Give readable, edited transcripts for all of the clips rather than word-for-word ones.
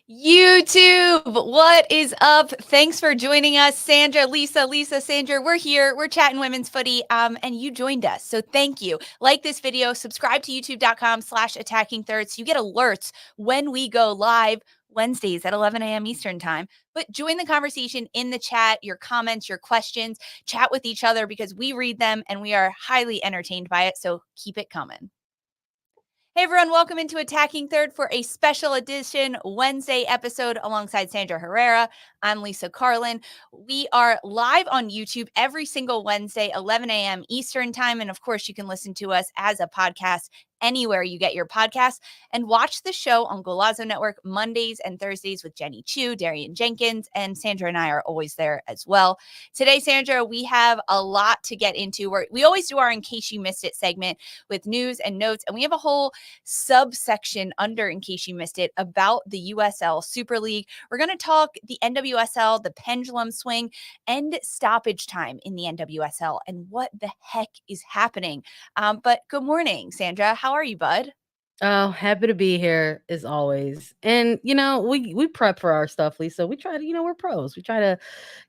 YouTube, what is up? Thanks for joining us, Sandra, Lisa, Sandra. We're here. We're chatting women's footy, and you joined us. So thank you. Like this video, subscribe to youtube.com/attacking third so you get alerts when we go live Wednesdays at 11 a.m. Eastern time. But join the conversation in the chat, your comments, your questions, chat with each other because we read them and we are highly entertained by it. So keep it coming. Hey everyone, welcome into Attacking Third for a special edition Wednesday episode alongside Sandra Herrera. I'm Lisa Carlin. We are live on YouTube every single Wednesday, 11 a.m. Eastern time. And of course, you can listen to us as a podcast anywhere you get your podcasts and watch the show on Golazo Network Mondays and Thursdays with Jenny Chu, Darian Jenkins, and Sandra and I are always there as well. Today, Sandra, we have a lot to get into. We always do our In Case You Missed It segment with news and notes, and we have a whole subsection under In Case You Missed It about the USL Super League. We're going to talk the NWSL, the pendulum swing, and stoppage time in the NWSL and what the heck is happening. But good morning, Sandra. How are you, bud? Oh, happy to be here as always. And we prep for our stuff, Lisa. We try to, we're pros. We try to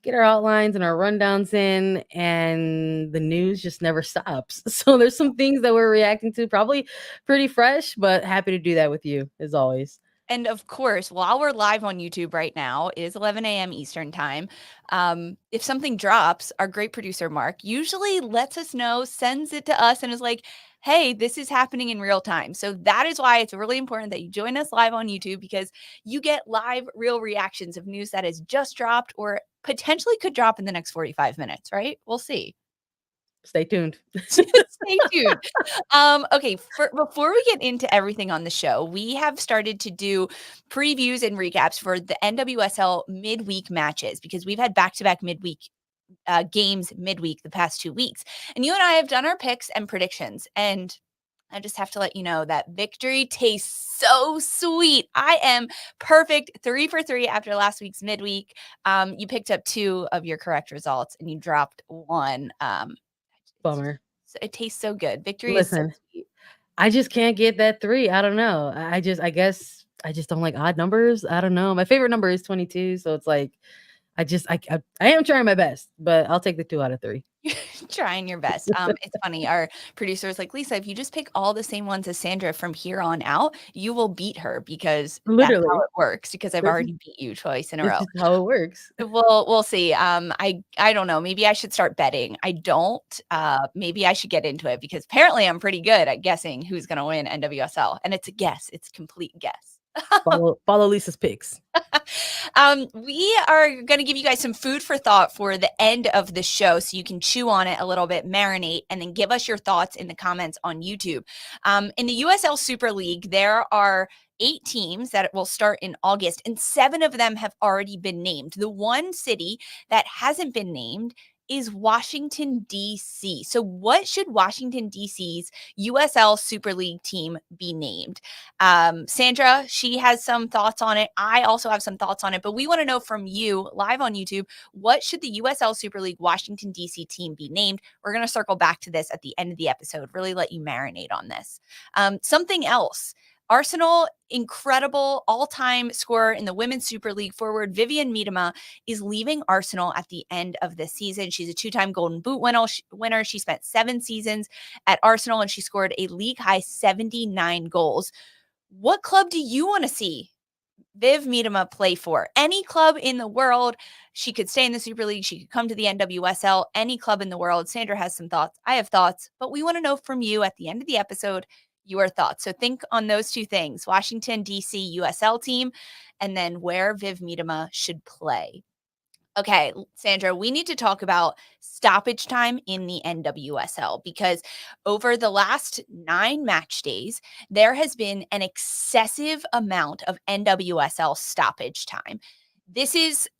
get our outlines and our rundowns in, and the news just never stops. So there's some things that we're reacting to, probably pretty fresh, but happy to do that with you as always. And of course, while we're live on YouTube right now, it is 11 a.m. Eastern time. If something drops, our great producer, Mark, usually lets us know, sends it to us, and is like, hey, this is happening in real time. So that is why it's really important that you join us live on YouTube because you get live, real reactions of news that has just dropped or potentially could drop in the next 45 minutes, right? We'll see. Stay tuned. Stay tuned. Okay, before we get into everything on the show, we have started to do previews and recaps for the NWSL midweek matches because we've had back-to-back midweek games midweek the past 2 weeks. And you and I have done our picks and predictions. And I just have to let you know that victory tastes so sweet. I am perfect 3 for 3 after last week's midweek. You picked up 2 of your correct results and you dropped 1. Bummer. It tastes so good. Victory is so Listen, sweet. I just can't get that 3. I don't know. I guess I just don't like odd numbers. I don't know. My favorite number is 22, so it's like I am trying my best, but I'll take the 2 out of 3. You're trying your best. It's funny. Our producer is like, Lisa, if you just pick all the same ones as Sandra from here on out, you will beat her because that's how Literally. it works. Because I've This is already beat you twice in a this row. is how it works. We'll see. I don't know. Maybe I should start betting. I don't. Maybe I should get into it because apparently I'm pretty good at guessing who's going to win NWSL, and it's a guess. It's a complete guess. Follow Lisa's picks. We are going to give you guys some food for thought for the end of the show so you can chew on it a little bit, marinate, and then give us your thoughts in the comments on YouTube. In the USL Super League, there are 8 teams that will start in August, and 7 of them have already been named. The one city that hasn't been named is Washington, D.C. So what should Washington, D.C.'s USL Super League team be named? Sandra, she has some thoughts on it. I also have some thoughts on it, but we want to know from you live on YouTube, what should the USL Super League Washington, D.C. team be named? We're going to circle back to this at the end of the episode, really let you marinate on this. Something else. Arsenal, incredible all-time scorer in the Women's Super League forward, Vivianne Miedema, is leaving Arsenal at the end of this season. She's a 2-time Golden Boot winner. She spent 7 seasons at Arsenal, and she scored a league-high 79 goals. What club do you want to see Viv Miedema play for? Any club in the world. She could stay in the Super League. She could come to the NWSL. Any club in the world. Sandra has some thoughts. I have thoughts, but we want to know from you at the end of the episode your thoughts. So think on those 2 things, Washington, D.C. USL team, and then where Viv Miedema should play. Okay, Sandra, we need to talk about stoppage time in the NWSL because over the last 9 match days, there has been an excessive amount of NWSL stoppage time. This is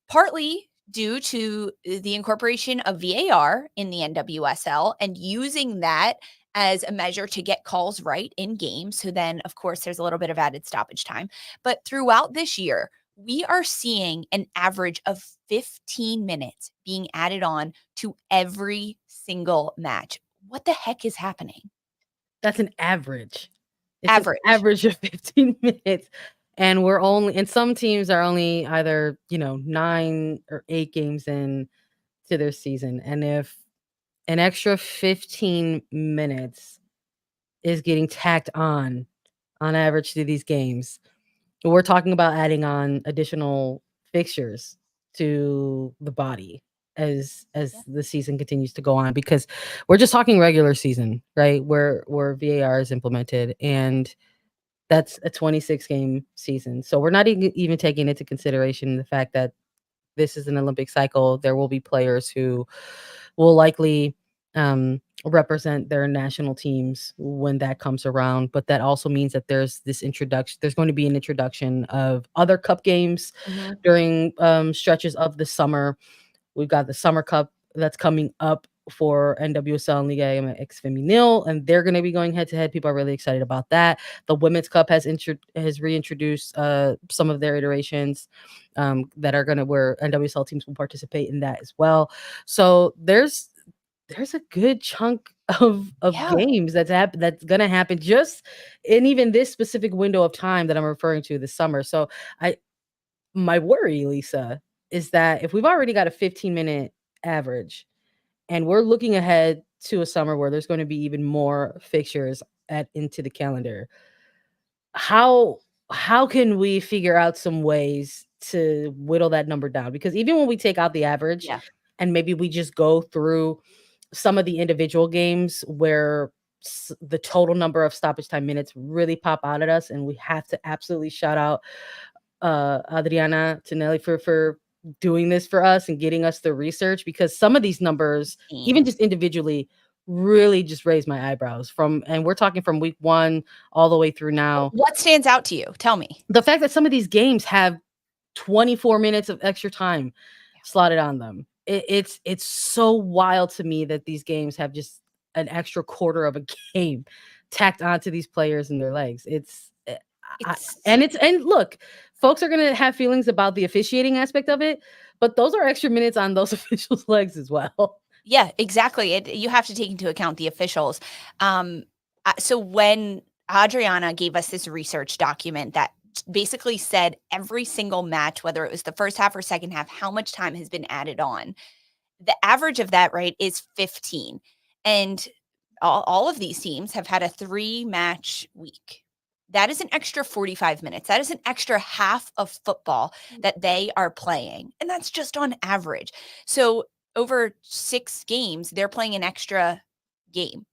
partly due to the incorporation of VAR in the NWSL and using that as a measure to get calls right in games. So then, of course, there's a little bit of added stoppage time. But throughout this year, we are seeing an average of 15 minutes being added on to every single match. What the heck is happening? That's an average. It's an Average. average of 15 minutes. And some teams are only either, 9 or 8 games in to their season. And if an extra 15 minutes is getting tacked on average to these games, we're talking about adding on additional fixtures to the body as the season continues to go on, because we're just talking regular season, right? Where VAR is implemented, and that's a 26 game season. So we're not even taking into consideration the fact that this is an Olympic cycle. There will be players who will likely represent their national teams when that comes around. But that also means that there's going to be an introduction of other cup games during stretches of the summer. We've got the Summer Cup that's coming up for NWSL and Liga MX Femenil, and they're going to be going head to head. People are really excited about that. The Women's Cup has reintroduced some of their iterations that are going to where NWSL teams will participate in that as well. So there's a good chunk of games that's going to happen just in even this specific window of time that I'm referring to this summer. So my worry, Lisa, is that if we've already got a 15-minute average and we're looking ahead to a summer where there's going to be even more fixtures into the calendar, how can we figure out some ways to whittle that number down? Because even when we take out the average and maybe we just go through some of the individual games where the total number of stoppage time minutes really pop out at us, and we have to absolutely shout out Adriana Tonelli for doing this for us and getting us the research, because some of these numbers, even just individually, really just raise my eyebrows and we're talking from week 1 all the way through now. What stands out to you? Tell me. The fact that some of these games have 24 minutes of extra time slotted on them. It's so wild to me that these games have just an extra quarter of a game tacked onto these players and their legs. And look, folks are going to have feelings about the officiating aspect of it, but those are extra minutes on those officials' legs as well. Yeah, exactly. You have to take into account the officials. So when Adriana gave us this research document that basically said every single match, whether it was the first half or second half, how much time has been added on, the average of that, right, is 15. And all of these teams have had a 3-match week. That is an extra 45 minutes. That is an extra half of football that they are playing. And that's just on average. So over 6 games, they're playing an extra game,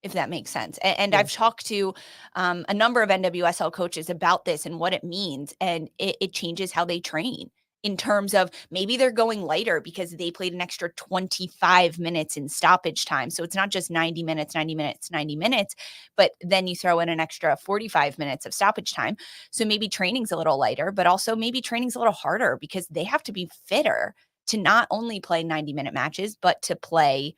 if that makes sense. And I've talked to a number of NWSL coaches about this and what it means. And it changes how they train in terms of maybe they're going lighter because they played an extra 25 minutes in stoppage time. So it's not just 90 minutes, 90 minutes, 90 minutes, but then you throw in an extra 45 minutes of stoppage time. So maybe training's a little lighter, but also maybe training's a little harder because they have to be fitter to not only play 90-minute matches, but to play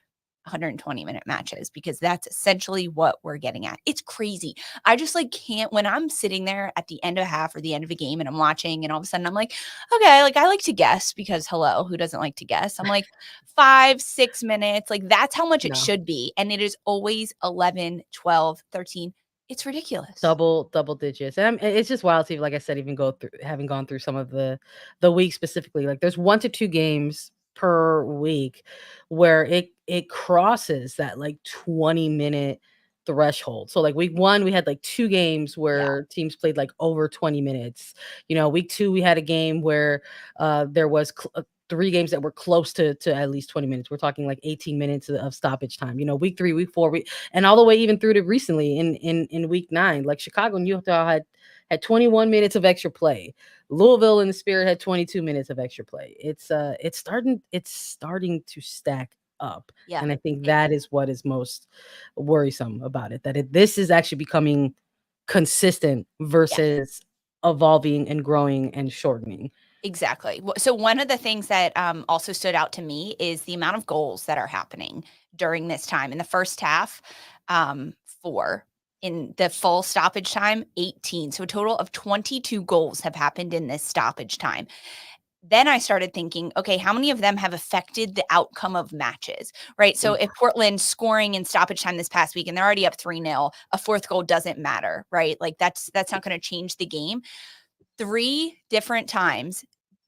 120-minute matches, because that's essentially what we're getting at. It's crazy. I just can't, when I'm sitting there at the end of a half or the end of a game and I'm watching and all of a sudden I'm like, okay, I like to guess, because hello, who doesn't like to guess? I'm like 5, 6 minutes. That's how much it should be. And it is always 11, 12, 13. It's ridiculous. Double digits. And it's just wild to, like I said, even having gone through some of the weeks specifically, there's 1 to 2 games per week where it crosses that 20-minute threshold. So week 1 we had 2 games where teams played over 20 minutes. Week 2 we had a game where there was 3 games that were close to at least 20 minutes. We're talking 18 minutes of stoppage time. Week 3, week 4, and all the way even through to recently in week 9, Chicago and Utah had 21 minutes of extra play. Louisville and the Spirit had 22 minutes of extra play. It's starting to stack up. Yeah. And I think that is what is most worrisome about it, that this is actually becoming consistent versus evolving and growing and shortening. Exactly. So one of the things that also stood out to me is the amount of goals that are happening during this time. In the first half, 4. In the full stoppage time, 18. So a total of 22 goals have happened in this stoppage time. Then I started thinking, okay, how many of them have affected the outcome of matches, right? So if Portland scoring in stoppage time this past week and they're already up 3-0, a 4th goal doesn't matter, right? That's not going to change the game. 3 different times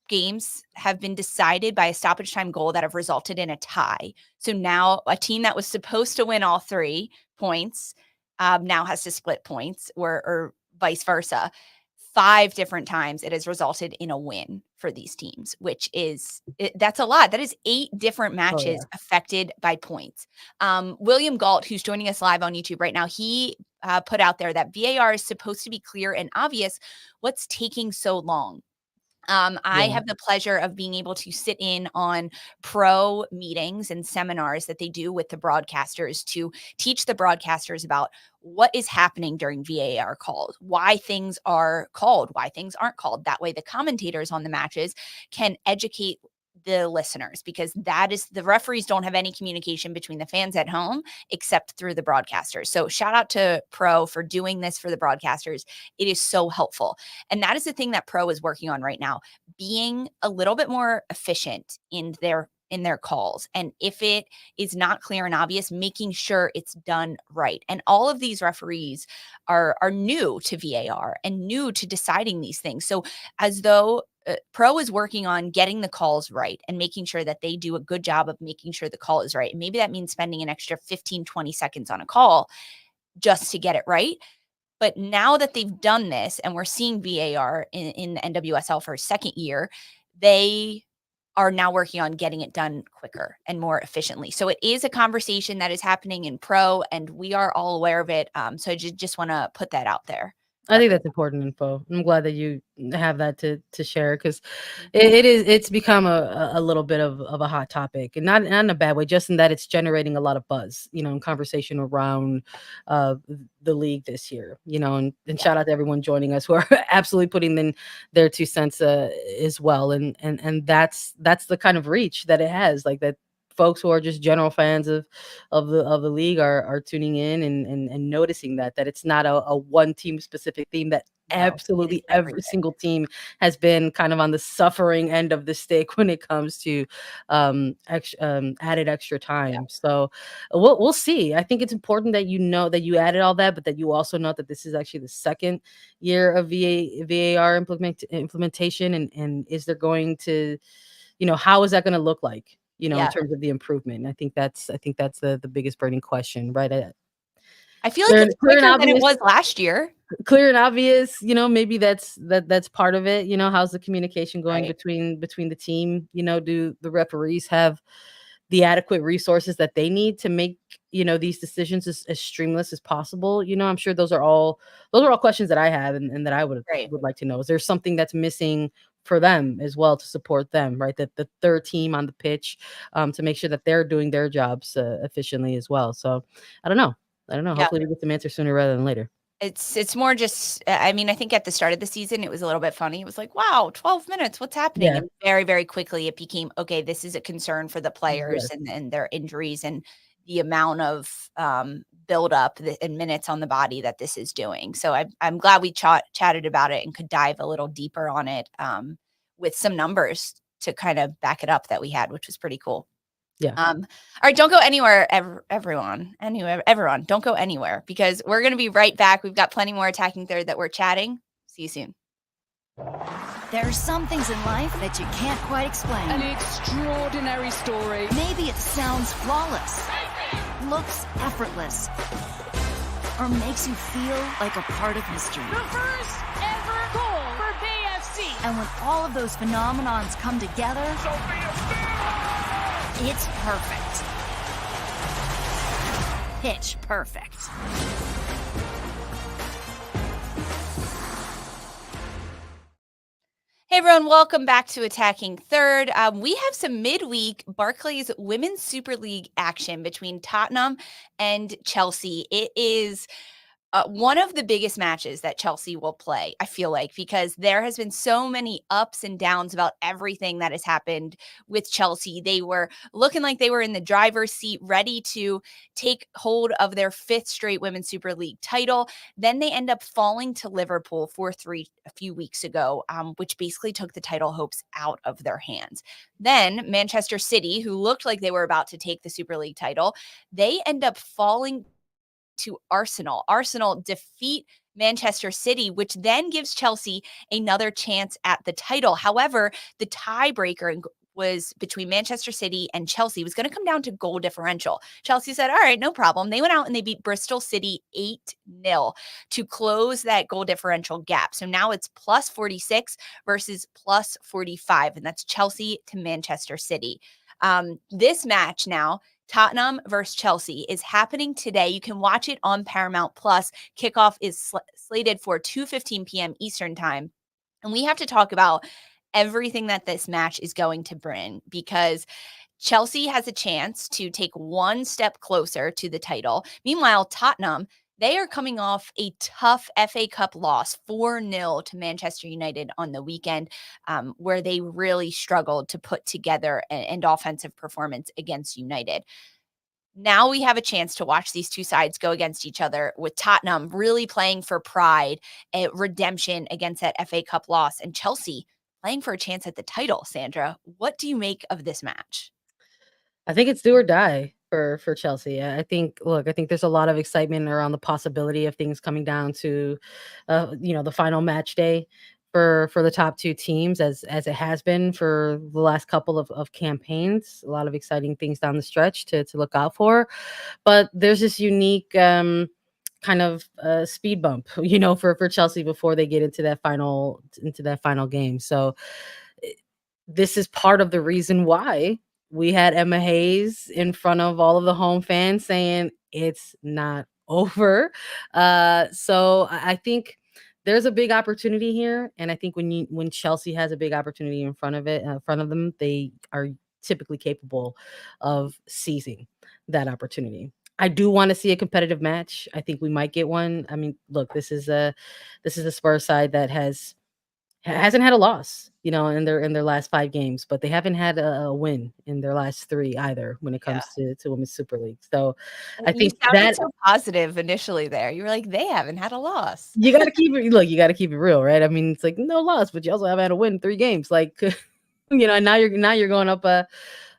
games have been decided by a stoppage time goal that have resulted in a tie. So now a team that was supposed to win all 3 points now has to split points, or vice versa. 5 different times it has resulted in a win for these teams, which is that's a lot. That is 8 different Oh yeah. matches affected by points. William Galt, who's joining us live on YouTube right now, he put out there that VAR is supposed to be clear and obvious. What's taking so long? I Yeah. have the pleasure of being able to sit in on pro meetings and seminars that they do with the broadcasters to teach the broadcasters about what is happening during VAR calls, why things are called, why things aren't called. That way, the commentators on the matches can educate the listeners, because that is, the referees don't have any communication between the fans at home except through the broadcasters. So shout out to Pro for doing this for the broadcasters. It is so helpful. And that is the thing that Pro is working on right now, being a little bit more efficient in their calls. And if it is not clear and obvious, making sure it's done right. And all of these referees are new to VAR and new to deciding these things. So as though Pro is working on getting the calls right and making sure that they do a good job of making sure the call is right. And maybe that means spending an extra 15, 20 seconds on a call just to get it right. But now that they've done this and we're seeing VAR in the NWSL for a second year, they are now working on getting it done quicker and more efficiently. So it is a conversation that is happening in Pro, and we are all aware of it. So I just want to put that out there. I think that's important info. I'm glad that you have that to share, because Mhm. it's become a little bit of a hot topic, and not in a bad way, just in that it's generating a lot of buzz, and conversation around the league this year, and Yeah. shout out to everyone joining us who are absolutely putting in their 2 cents as well, and that's the kind of reach that it has, like that. Folks who are just general fans of the league are tuning in and noticing that it's not a one team specific theme, that No, it is absolutely every everything. single team has been kind of on the suffering end of the stick when it comes to added extra Yeah. time. So we'll see. I think it's important that that you added all that, but that you also know that this is actually the second year of VAR implementation, and is there going to, how is that going to look like, in Yeah. terms of the improvement? I think that's the biggest burning question, right? I feel like Clear, it's clear and quicker than it obvious, was last year. maybe that's part of it. How's the communication going Right. between the team? Do the referees have the adequate resources that they need to make, these decisions as streamless as possible? I'm sure those are all questions that I have, and that I would Right. would like to know. Is there something that's missing for them as well to support them, right? That the third team on the pitch, to make sure that they're doing their jobs efficiently as well. So I don't know. Yeah. Hopefully we get some answers sooner rather than later. It's more just, I mean, I think at the start of the season, it was a little bit funny. It was like, wow, 12 minutes, what's happening? Yeah. And very, very quickly it became, okay, this is a concern for the players Yes. and their injuries and the amount of buildup and minutes on the body that this is doing. So I'm glad we chatted about it and could dive a little deeper on it, with some numbers to kind of back it up that we had, which was pretty cool. Yeah. All right, don't go anywhere, everyone, don't go anywhere, because we're going to be right back. We've got plenty more Attacking Third that we're chatting. See you soon. There are some things in life that you can't quite explain. An extraordinary story. Maybe it sounds flawless, looks effortless, or makes you feel like a part of history. The first ever goal for BFC. And when all of those phenomenons come together, it's perfect. Pitch perfect. Hey everyone, welcome back to Attacking Third. We have some midweek Barclays Women's Super League action between Tottenham and Chelsea. It is one of the biggest matches that Chelsea will play, I feel like, because there has been so many ups and downs about everything that has happened with Chelsea. They were looking like they were in the driver's seat, ready to take hold of their 5th straight Women's Super League title. Then they end up falling to Liverpool 4-3 a few weeks ago, which basically took the title hopes out of their hands. Then Manchester City, who looked like they were about to take the Super League title, they end up falling to Arsenal. Arsenal defeat Manchester City, which then gives Chelsea another chance at the title. However, the tiebreaker was between Manchester City and Chelsea. It was going to come down to goal differential. Chelsea said, all right, no problem. They went out and they beat Bristol City 8-0 to close that goal differential gap. So now it's plus 46 versus plus 45, and that's Chelsea to Manchester City. This match now, Tottenham versus Chelsea, is happening today. You can watch it on Paramount Plus. Kickoff is slated for 2:15 p.m. Eastern time. And we have to talk about everything that this match is going to bring, because Chelsea has a chance to take one step closer to the title. Meanwhile, Tottenham, they are coming off a tough FA Cup loss, 4-0 to Manchester United on the weekend, where they really struggled to put together an offensive performance against United. Now we have a chance to watch these two sides go against each other, with Tottenham really playing for pride, redemption against that FA Cup loss, and Chelsea playing for a chance at the title. Sandra, what do you make of this match? I think it's do or die for Chelsea. I think there's a lot of excitement around the possibility of things coming down to the final match day for the top two teams, as it has been for the last couple of campaigns. A lot of exciting things down the stretch to look out for. But there's this unique kind of speed bump, for Chelsea before they get into that final game. So this is part of the reason why we had Emma Hayes in front of all of the home fans saying it's not over. So I think there's a big opportunity here, and I think when Chelsea has a big opportunity in front of them, they are typically capable of seizing that opportunity. I do want to see a competitive match. I think we might get one. I mean, look, this is a Spurs side that hasn't had a loss, in their last 5 games, but they haven't had a win in their last 3 either when it comes to Women's Super League. So I think sounded so positive initially there. You were like, they haven't had a loss. You got to keep it real, right? I mean, it's like no loss, but you also haven't had a win in 3 games. Like, and now you're going up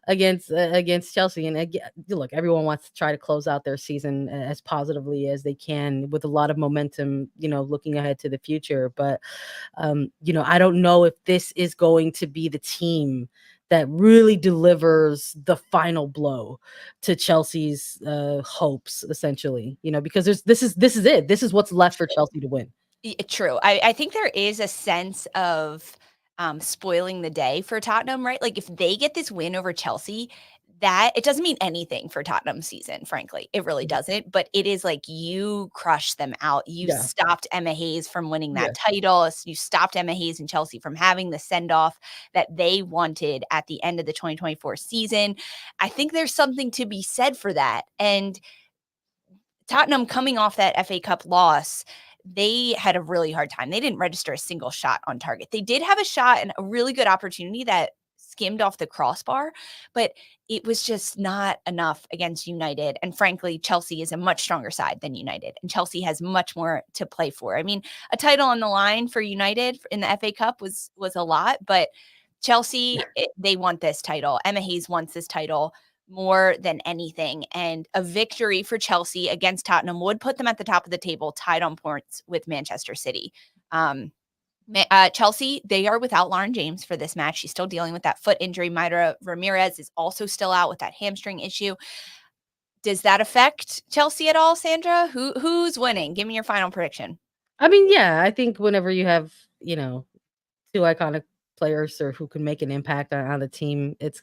against Chelsea. And look, everyone wants to try to close out their season as positively as they can with a lot of momentum, looking ahead to the future. But, I don't know if this is going to be the team that really delivers the final blow to Chelsea's hopes, essentially, because this is it. This is what's left for Chelsea to win. True. I think there is a sense of spoiling the day for Tottenham, right? Like, if they get this win over Chelsea, that it doesn't mean anything for Tottenham's season, frankly. It really doesn't. But it is like, you crushed them out. You stopped Emma Hayes from winning that title. You stopped Emma Hayes and Chelsea from having the send-off that they wanted at the end of the 2024 season. I think there's something to be said for that. And Tottenham, coming off that FA Cup loss, they had a really hard time. They didn't register a single shot on target. They did have a shot and a really good opportunity that skimmed off the crossbar, but it was just not enough against United. And frankly, Chelsea is a much stronger side than United, and Chelsea has much more to play for. I mean, a title on the line for United in the FA Cup was a lot, but Chelsea, they want this title. Emma Hayes wants this title more than anything. And a victory for Chelsea against Tottenham would put them at the top of the table, tied on points with Manchester City. Chelsea, they are without Lauren James for this match. She's still dealing with that foot injury. Mayra Ramirez is also still out with that hamstring issue. Does that affect Chelsea at all, Sandra? Who's winning? Give me your final prediction. I mean, yeah, I think whenever you have, 2 iconic players or who can make an impact on the team, it's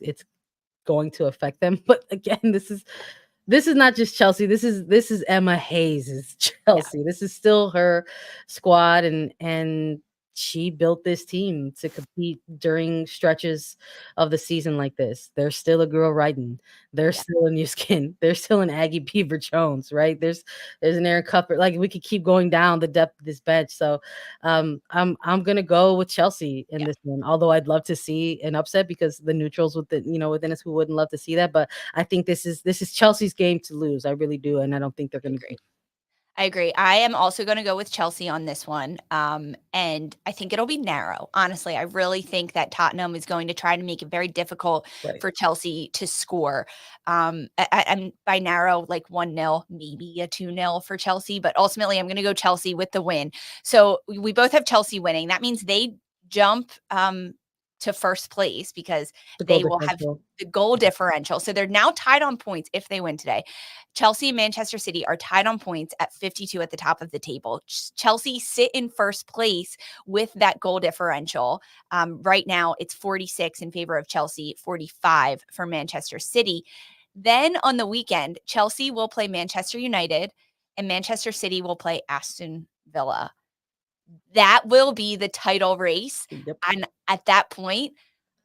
going to affect them. But again, this is not just Chelsea. This is Emma Hayes' Chelsea. This is still her squad, and she built this team to compete during stretches of the season like this. There's still a girl writing. There's still a new skin. There's still an Aggie Beaver Jones, right? There's an Aaron Cuthbert. Like, we could keep going down the depth of this bench. So I'm gonna go with Chelsea in this one. Although I'd love to see an upset, because the neutrals within us, who wouldn't love to see that. But I think this is Chelsea's game to lose. I really do, and I don't think they're gonna agree. I agree. I am also going to go with Chelsea on this one. And I think it'll be narrow. Honestly, I really think that Tottenham is going to try to make it very difficult Right. for Chelsea to score. And by narrow, like 1-0, maybe a 2-0 for Chelsea. But ultimately, I'm going to go Chelsea with the win. So we both have Chelsea winning. That means they jump to first place because The goal they will have differential. the goal differential. So they're now tied on points if they win today. Chelsea and Manchester City are tied on points at 52 at the top of the table. Chelsea sit in first place with that goal differential. Right now, it's 46 in favor of Chelsea, 45 for Manchester City. Then on the weekend, Chelsea will play Manchester United and Manchester City will play Aston Villa. That will be the title race. Yep. And at that point,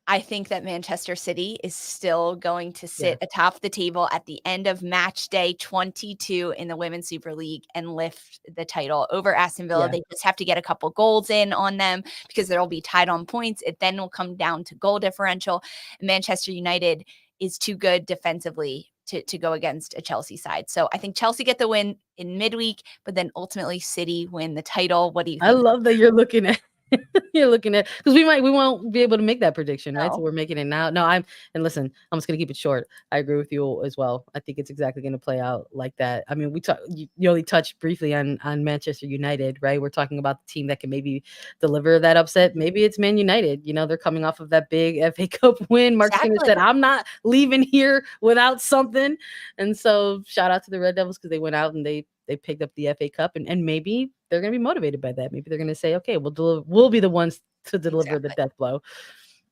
I think that Manchester City is still going to sit Yeah. atop the table at the end of match day 22 in the Women's Super League and lift the title over Aston Villa. Yeah. They just have to get a couple goals in on them because they'll be tied on points. It then will come down to goal differential. Manchester United is too good defensively to go against a Chelsea side. So I think Chelsea get the win in midweek, but then ultimately City win the title. What do you I think? love that you're looking at because we won't be able to make that prediction, right? So No. we're making it now. No, and listen, I'm just gonna keep it short. I agree with you as well. I think it's exactly gonna play out like that. I mean, you only touched briefly on Manchester United, right? We're talking about the team that can maybe deliver that upset. Maybe it's Man United. They're coming off of that big FA Cup win. Mark Skinner Exactly. said, "I'm not leaving here without something." And so shout out to the Red Devils because they went out and they picked up the FA Cup, and maybe they're going to be motivated by that. Maybe they're going to say, okay, we'll be the ones to deliver the Exactly. death blow.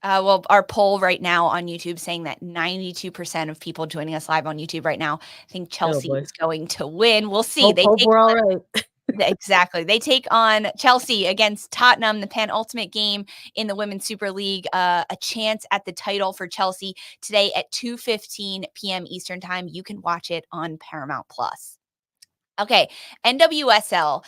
Well, our poll right now on YouTube saying that 92% of people joining us live on YouTube right now think Chelsea boy. is going to win. We'll see. Hope we're all right. Exactly. They take on Chelsea against Tottenham, the penultimate game in the Women's Super League. A chance at the title for Chelsea today at 2:15 p.m. Eastern Time. You can watch it on Paramount Plus. Okay, NWSL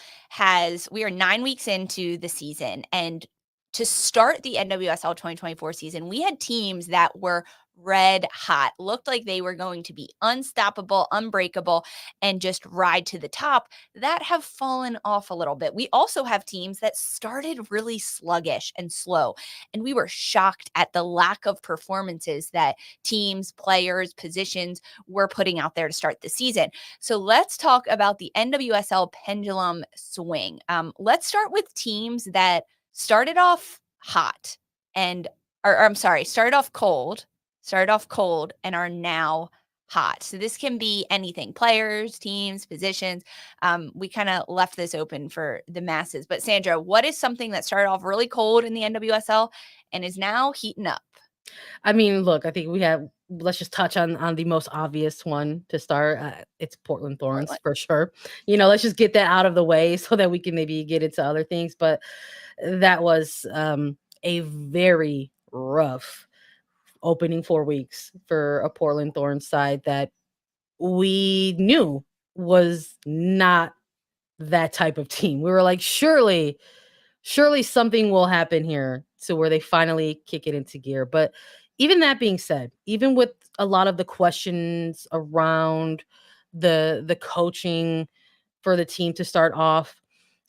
we are 9 weeks into the season, and to start the NWSL 2024 season, we had teams that were red hot, looked like they were going to be unstoppable, unbreakable, and just ride to the top, that have fallen off a little bit. We also have teams that started really sluggish and slow, and we were shocked at the lack of performances that teams, players, positions were putting out there to start the season. So let's talk about the NWSL pendulum swing. Let's start with teams that started off hot started off cold and are now hot. So this can be anything, players, teams, positions. We kind of left this open for the masses. But Sandra, what is something that started off really cold in the NWSL and is now heating up? I mean, look, I think let's just touch on the most obvious one to start. It's Portland Thorns for sure. Let's just get that out of the way so that we can maybe get into other things. But that was a very rough opening 4 weeks for a Portland Thorns side that we knew was not that type of team. We were like, surely something will happen here to where they finally kick it into gear. But even that being said, even with a lot of the questions around the coaching for the team to start off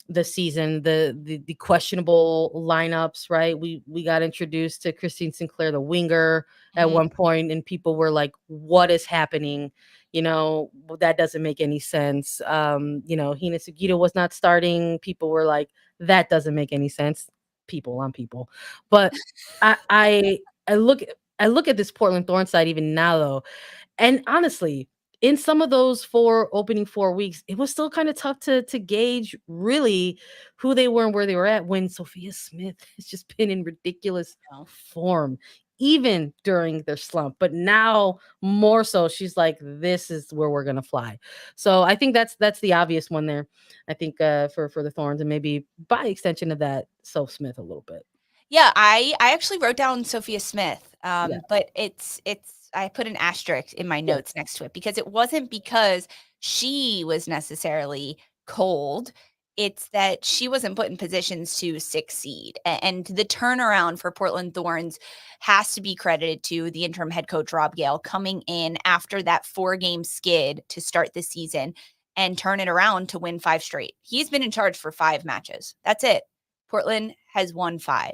the season, the questionable lineups, right? We got introduced to Christine Sinclair, the winger, at one point, and people were like, "What is happening?" That doesn't make any sense. Hina Sugita was not starting. People were like, "That doesn't make any sense." People on people, but I look at this Portland Thorns side even now though, and honestly, in some of those opening 4 weeks, it was still kind of tough to gauge really who they were and where they were at when Sophia Smith has just been in ridiculous form, even during their slump. But now more so, she's like, this is where we're gonna fly. So I think that's the obvious one there. I think for the Thorns and maybe by extension of that, Soph Smith a little bit. Yeah, I actually wrote down Sophia Smith, Yeah. but it's I put an asterisk in my Yeah. notes next to it because it wasn't because she was necessarily cold. It's that she wasn't put in positions to succeed. And the turnaround for Portland Thorns has to be credited to the interim head coach, Rob Gale, coming in after that 4-game skid to start the season and turn it around to win 5 straight. He's been in charge for 5 matches. That's it. Portland has won 5.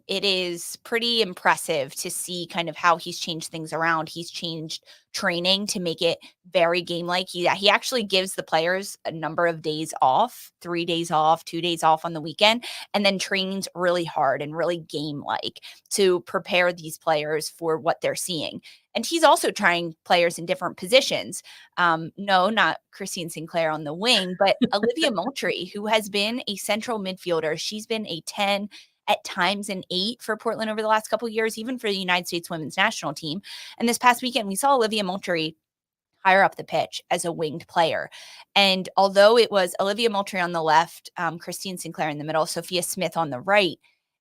It is pretty impressive to see kind of how he's changed things around. He's changed training to make it very game-like. He actually gives the players a number of days off, 3 days off, 2 days off on the weekend, and then trains really hard and really game-like to prepare these players for what they're seeing. And he's also trying players in different positions. No, not Christine Sinclair on the wing, but Olivia Moultrie, who has been a central midfielder. She's been a 10, at times an 8 for Portland over the last couple of years, even for the United States women's national team. And this past weekend, we saw Olivia Moultrie higher up the pitch as a winged player. And although it was Olivia Moultrie on the left, Christine Sinclair in the middle, Sophia Smith on the right,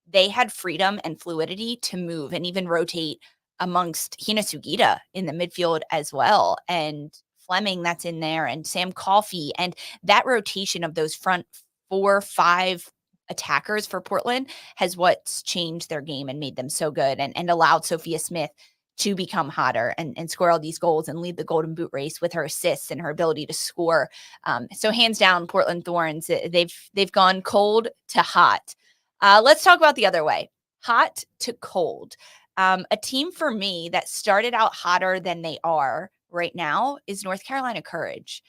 they had freedom and fluidity to move and even rotate amongst Hina Sugita in the midfield as well. And Fleming that's in there, and Sam Coffey. And that rotation of those front 4, 5 attackers for Portland has what's changed their game and made them so good, and allowed Sophia Smith to become hotter and score all these goals and lead the Golden Boot race with her assists and her ability to score. So hands down, Portland Thorns, they've gone cold to hot. Let's talk about the other way, hot to cold. A team for me that started out hotter than they are right now is North Carolina Courage.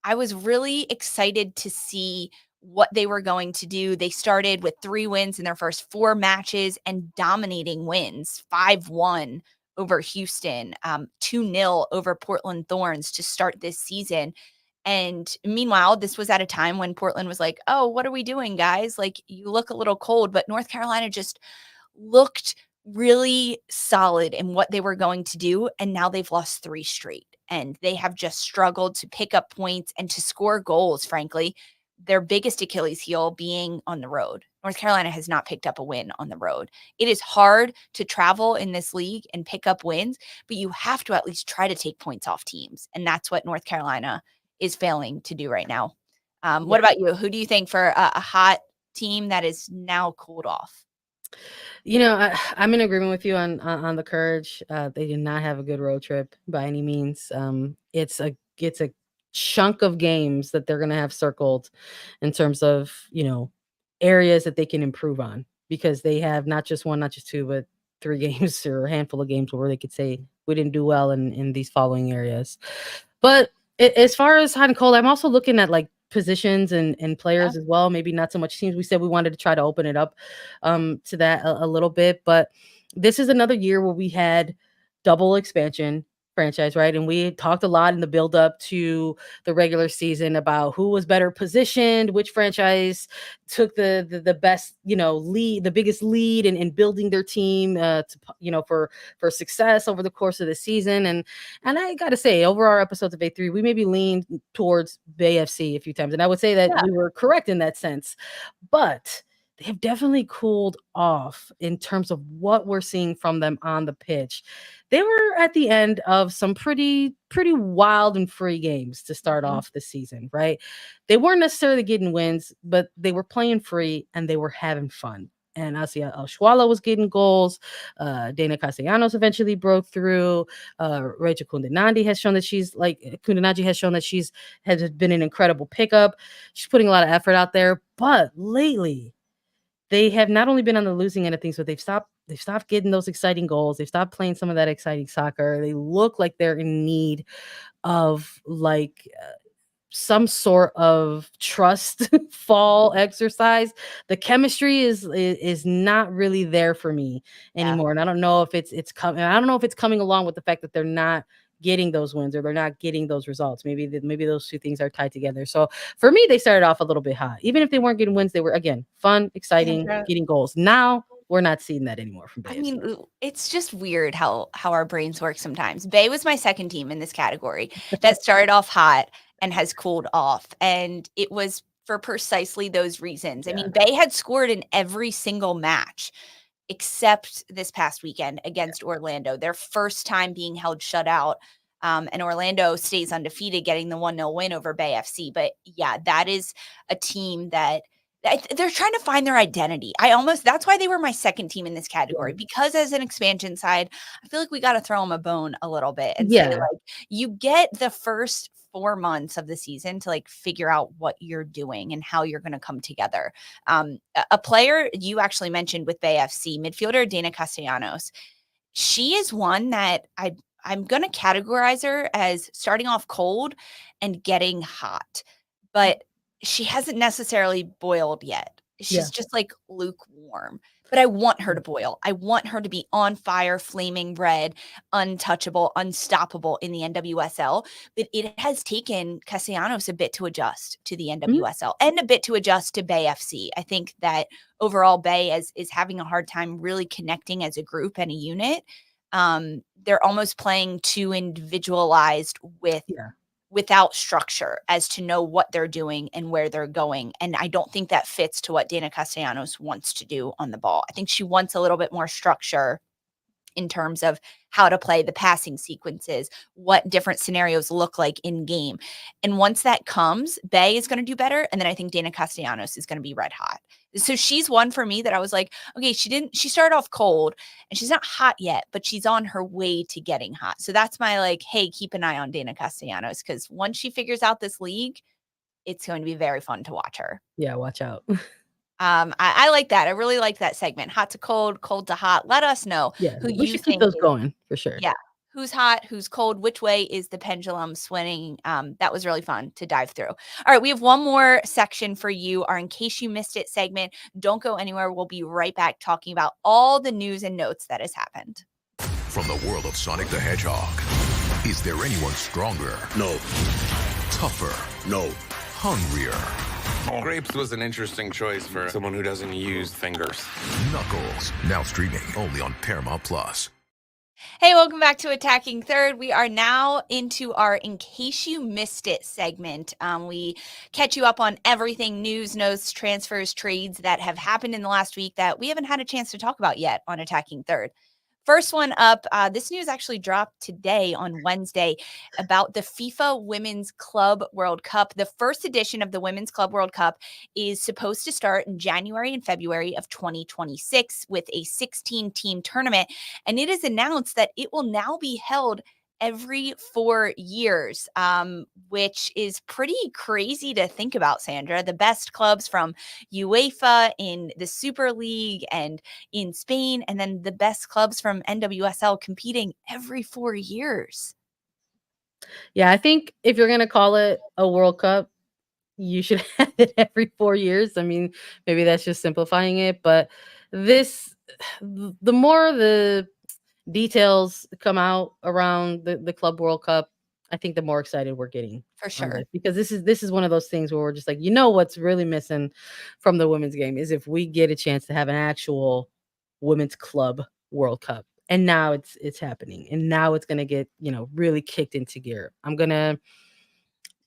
I was really excited to see what they were going to do. They started with 3 wins in their first 4 matches and dominating wins, 5-1 over Houston, 2-0 over Portland Thorns to start this season. And meanwhile, this was at a time when Portland was like, oh, what are we doing, guys? Like, you look a little cold, but North Carolina just looked really solid in what they were going to do. And now they've lost 3 straight, and they have just struggled to pick up points and to score goals, frankly. Their biggest Achilles heel being on the road. North Carolina has not picked up a win on the road. It is hard to travel in this league and pick up wins, but you have to at least try to take points off teams. And that's what North Carolina is failing to do right now. What about you? Who do you think for a hot team that is now cooled off? You know, I'm in agreement with you on the Courage. They did not have a good road trip by any means. It's a chunk of games that they're going to have circled in terms of, areas that they can improve on, because they have not just 1, not just 2, but 3 games or a handful of games where they could say we didn't do well in these following areas. But as far as hot and cold, I'm also looking at like positions and players as well. Maybe not so much teams. We said we wanted to try to open it up to that a little bit, but this is another year where we had double expansion franchise, right? And we talked a lot in the build up to the regular season about who was better positioned, which franchise took the best, lead, the biggest lead in building their team for success over the course of the season. And I got to say, over our episodes of A3, we maybe leaned towards Bay FC a few times. And I would say that we were correct in that sense, but they have definitely cooled off in terms of what we're seeing from them on the pitch. They were at the end of some pretty wild and free games to start off the season, right? They weren't necessarily getting wins, but they were playing free and they were having fun. And Asia Oshwala was getting goals. Dana Castellanos eventually broke through. Rachel Kundananji has shown that has been an incredible pickup. She's putting a lot of effort out there. But lately, they have not only been on the losing end of things, but they've stopped getting those exciting goals. They've stopped playing some of that exciting soccer. They look like they're in need of some sort of trust fall exercise. The chemistry is not really there for me anymore. And I don't know if it's coming. I don't know if it's coming along with the fact that they're not getting those wins or they're not getting those results. Maybe those 2 things are tied together. So for me, they started off a little bit hot. Even if they weren't getting wins, they were, again, fun, exciting, getting goals. Now we're not seeing that anymore from Bay. I mean, it's just weird how our brains work sometimes. Bay was my second team in this category that started off hot and has cooled off. And it was for precisely those reasons. I mean, Bay had scored in every single match except this past weekend against Orlando, their first time being held shut out. And Orlando stays undefeated, getting the 1-0 win over Bay FC. But yeah, that is a team that they're trying to find their identity. That's why they were my second team in this category, because as an expansion side, I feel like we got to throw them a bone a little bit and say, like, you get the first 4 months of the season to like figure out what you're doing and how you're going to come together. A player you actually mentioned with Bay FC, midfielder Dana Castellanos, she is one that I'm going to categorize her as starting off cold and getting hot, but she hasn't necessarily boiled yet. Yeah. She's just like lukewarm, but I want her to boil. I want her to be on fire, flaming red, untouchable, unstoppable in the NWSL. But it has taken Castellanos a bit to adjust to the NWSL and a bit to adjust to Bay FC. I think that overall Bay is having a hard time really connecting as a group and a unit. They're almost playing too individualized without structure as to know what they're doing and where they're going. And I don't think that fits to what Dana Castellanos wants to do on the ball. I think she wants a little bit more structure in terms of how to play the passing sequences, what different scenarios look like in game. And once that comes, Bay is going to do better. And then I think Dana Castellanos is going to be red hot. So she's one for me that I was like, okay, she started off cold and she's not hot yet, but she's on her way to getting hot. So that's my like, hey, keep an eye on Dana Castellanos, because once she figures out this league, it's going to be very fun to watch her. Yeah, watch out. I like that. I really like that segment. Hot to cold, cold to hot. Let us know who we you should think keep those going for sure. Yeah. Who's hot, who's cold, which way is the pendulum swinging? That was really fun to dive through. All right, we have one more section for you, our In Case You Missed It segment. Don't go anywhere. We'll be right back talking about all the news and notes that has happened. From the world of Sonic the Hedgehog, is there anyone stronger? No. Tougher? No. Hungrier? Grapes was an interesting choice for someone who doesn't use fingers. Knuckles, now streaming only on Paramount+. Hey, welcome back to Attacking Third. We are now into our In Case You Missed It segment. We catch you up on everything news, notes, transfers, trades that have happened in the last week that we haven't had a chance to talk about yet on Attacking Third. First one up, this news actually dropped today on Wednesday about the FIFA Women's Club World Cup. The first edition of the Women's Club World Cup is supposed to start in January and February of 2026 with a 16-team tournament. And it is announced that it will now be held every 4 years, which is pretty crazy to think about, Sandra. The best clubs from UEFA in the Super League and in Spain, and then the best clubs from NWSL competing every 4 years. Yeah, I think if you're going to call it a World Cup, you should have it every 4 years. I mean, maybe that's just simplifying it, but the more the details come out around the Club World Cup, I think the more excited we're getting. For sure. Because this is one of those things where we're just like, what's really missing from the women's game is if we get a chance to have an actual Women's Club World Cup. And now it's happening. And now it's going to get, really kicked into gear. I'm going to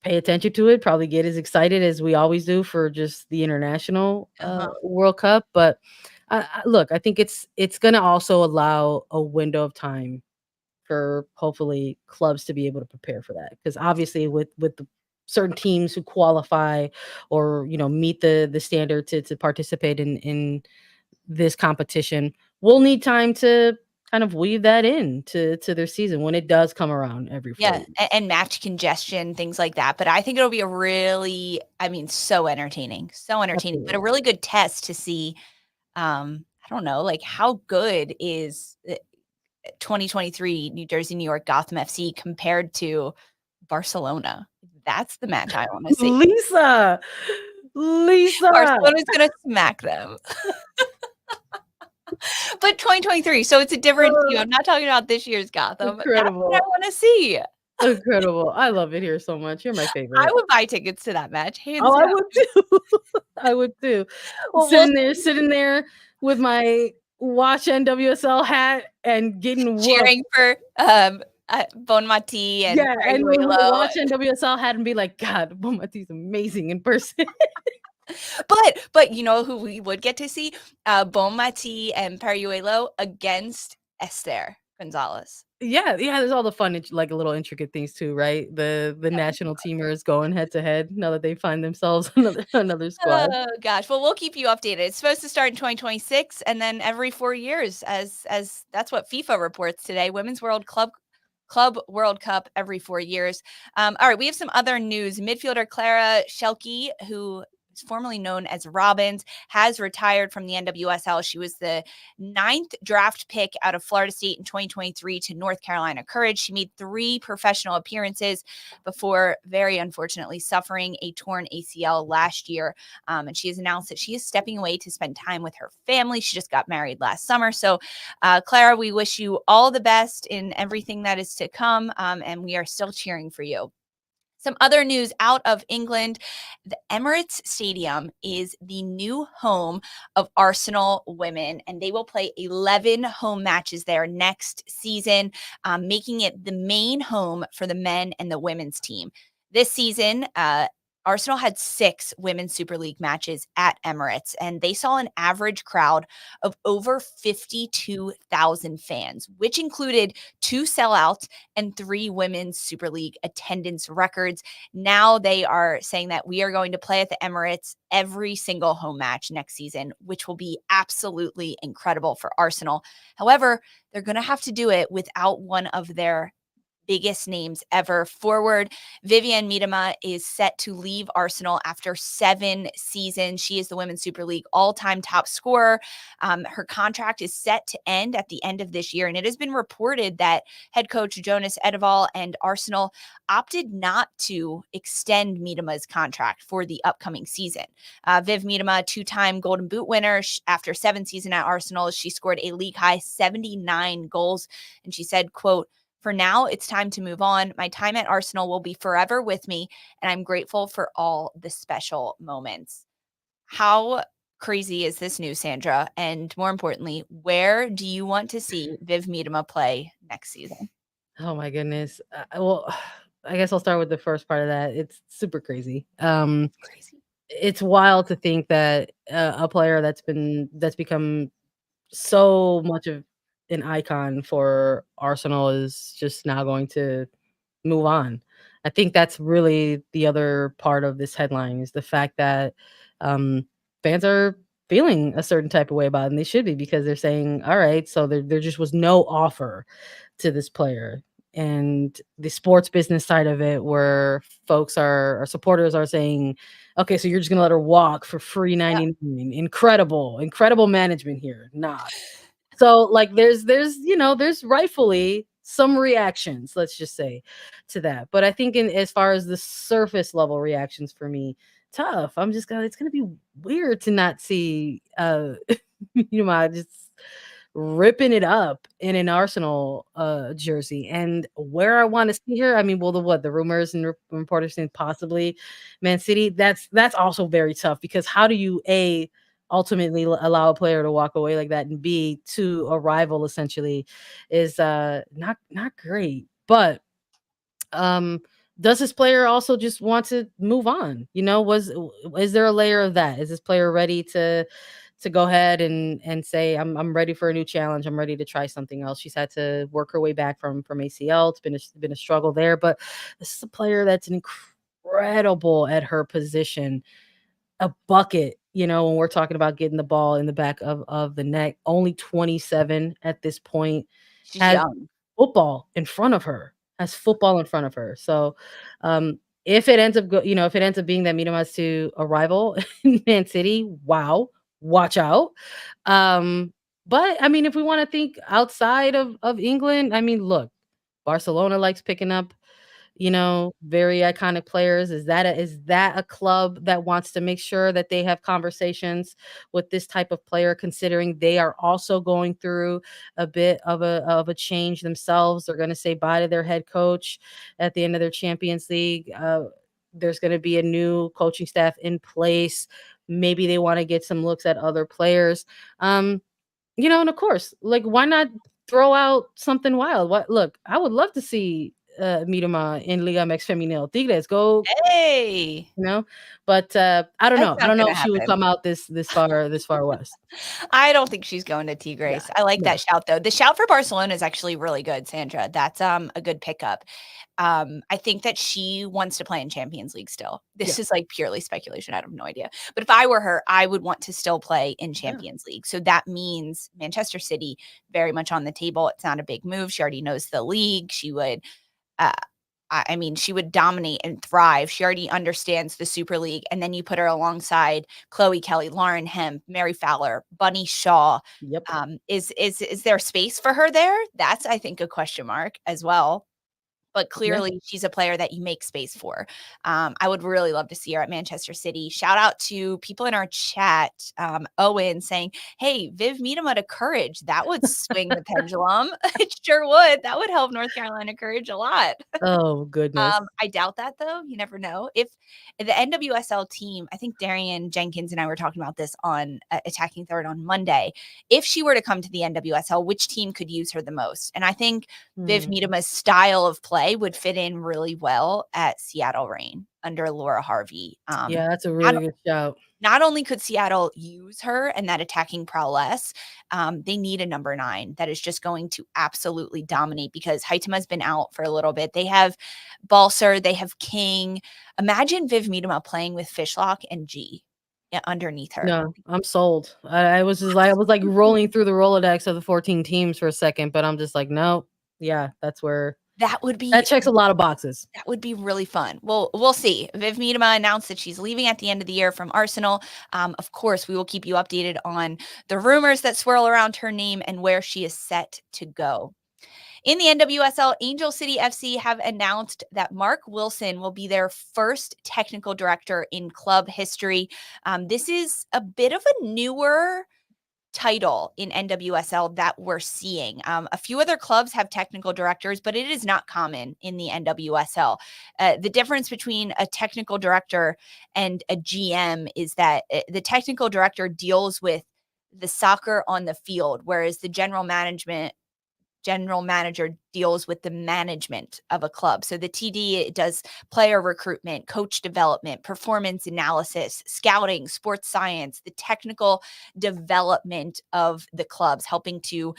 pay attention to it, probably get as excited as we always do for just the international World Cup. But look, I think it's going to also allow a window of time for hopefully clubs to be able to prepare for that. Because obviously with the certain teams who qualify or, meet the standard to participate in this competition, we'll need time to kind of weave that in to their season when it does come around every 4 years. And match congestion, things like that. But I think it'll be a really, so entertaining, Absolutely. but a really good test to see, I don't know, like how good is 2023 New Jersey, New York, Gotham FC compared to Barcelona? That's the match I want to see. Lisa. Barcelona's going to smack them. But 2023, so it's a different team. I'm not talking about this year's Gotham. Incredible. That's what I want to see. Incredible. I love it here so much. You're my favorite. I would buy tickets to that match. Hands down. I would too. I would too. Well, sitting there with my Watch NWSL hat and getting cheering for Bonmati and and we would watch NWSL hat and be like, God, Bonmati's amazing in person. But you know who we would get to see? Bonmati and Periuelo against Esther Gonzalez. Yeah, there's all the fun, like little intricate things too, right? The national teamers going head to head now that they find themselves another squad. Oh gosh, well, we'll keep you updated. It's supposed to start in 2026, and then every 4 years, as that's what FIFA reports today. Women's World Club Club World Cup every 4 years. All right, we have some other news. Midfielder Clara Schilke, who is formerly known as Robbins, has retired from the NWSL. She was the 9th draft pick out of Florida State in 2023 to North Carolina Courage. She made 3 professional appearances before very unfortunately suffering a torn ACL last year. And she has announced that she is stepping away to spend time with her family. She just got married last summer. So, Clara, we wish you all the best in everything that is to come. And we are still cheering for you. Some other news out of England. The Emirates Stadium is the new home of Arsenal women, and they will play 11 home matches there next season, making it the main home for the men and the women's team. This season, Arsenal had 6 Women's Super League matches at Emirates, and they saw an average crowd of over 52,000 fans, which included 2 sellouts and 3 Women's Super League attendance records. Now they are saying that we are going to play at the Emirates every single home match next season, which will be absolutely incredible for Arsenal. However, they're going to have to do it without one of their biggest names ever. Forward Vivianne Miedema is set to leave Arsenal after 7 seasons. She is the Women's Super League all-time top scorer. Her contract is set to end at the end of this year, and it has been reported that head coach Jonas Edeval and Arsenal opted not to extend Miedema's contract for the upcoming season. Viv Miedema, 2-time Golden Boot winner, after 7 seasons at Arsenal, she scored a league-high 79 goals, and she said, quote, "For now, it's time to move on. My time at Arsenal will be forever with me, and I'm grateful for all the special moments." How crazy is this news, Sandra? And more importantly, where do you want to see Viv Miedema play next season? Oh my goodness. Well, I guess I'll start with the first part of that. It's super crazy. Crazy. It's wild to think that a player that's become so much of an icon for Arsenal is just now going to move on. I think that's really the other part of this headline is the fact that fans are feeling a certain type of way about it, and they should be, because they're saying, all right, so there just was no offer to this player. And the sports business side of it, where folks our supporters are saying, okay, so you're just gonna let her walk for free 99. Incredible management here. Nah. So like there's rightfully some reactions, let's just say, to that. But I think in as far as the surface level reactions, for me, tough. It's gonna be weird to not see just ripping it up in an Arsenal jersey. And where I want to see her, I mean, well, the rumors and reporters saying possibly Man City, that's also very tough, because how do you ultimately allow a player to walk away like that, and B, to a rival essentially, is not great. But does this player also just want to move on? Is there a layer of that? Is this player ready to go ahead and say, I'm ready for a new challenge. I'm ready to try something else. She's had to work her way back from ACL. It's been a struggle there, but this is a player that's incredible at her position, a bucket, when we're talking about getting the ball in the back of the net. Only 27 at this point. She's Has young. football in front of her. So if it ends up being that Miedema's to a rival in Man City, wow, watch out. But I mean, if we want to think outside of England, I mean, look, Barcelona likes picking up very iconic players. Is that a club that wants to make sure that they have conversations with this type of player, considering they are also going through a bit of a change themselves? They're going to say bye to their head coach at the end of their Champions League. There's going to be a new coaching staff in place. Maybe they want to get some looks at other players. And of course, like, why not throw out something wild? Look, I would love to see Miedema in Liga MX Femenil. Tigres, go, Hey, you know. But I don't that's know. I not don't know gonna if she would happen. come out this far west. I don't think she's going to Yeah, Tigres. I like no. that shout though. The shout for Barcelona is actually really good, Sandra. That's a good pickup. I think that she wants to play in Champions League still. This Yeah. is like purely speculation. I have no idea. But if I were her, I would want to still play in Yeah. Champions League. So that means Manchester City very much on the table. It's not a big move. She already knows the league. She would uh, I mean, she would dominate and thrive. She already understands the Super League. And then you put her alongside Chloe Kelly, Lauren Hemp, Mary Fowler, Bunny Shaw. Yep. Is there space for her there? That's, I think, a question mark as well. But Yeah. clearly she's a player that you make space for. I would really love to see her at Manchester City. Shout out to people in our chat, Owen saying, hey, Viv Miedema to Courage. That would swing the pendulum. It sure would. That would help North Carolina Courage a lot. Oh goodness. I doubt that though. You never know. If the NWSL team, I think Darian Jenkins and I were talking about this on Attacking Third on Monday. If she were to come to the NWSL, which team could use her the most? And I think Viv Hmm. Miedema's style of play would fit in really well at Seattle Reign under Laura Harvey. Yeah, that's a not, really good shout. not only could Seattle use her and that attacking prowess, they need a number 9 that is just going to absolutely dominate because Haitema's been out for a little bit. They have Balser, they have King. Imagine Viv Miedema playing with Fishlock and G underneath her. No, I'm sold. I was like rolling through the Rolodex of the 14 teams for a second, but I'm just like, no, yeah, that's where That would be that checks a lot of boxes. That would be really fun. Well, we'll see. Viv Miedema announced that she's leaving at the end of the year from Arsenal. Of course, we will keep you updated on the rumors that swirl around her name and where she is set to go. In the NWSL, Angel City FC have announced that Mark Wilson will be their first technical director in club history. This is a bit of a newer title in NWSL that we're seeing. A few other clubs have technical directors, but it is not common in the NWSL. The difference between a technical director and a GM is that the technical director deals with the soccer on the field, whereas the general manager deals with the management of a club. So the TD does player recruitment, coach development, performance analysis, scouting, sports science, the technical development of the clubs, helping to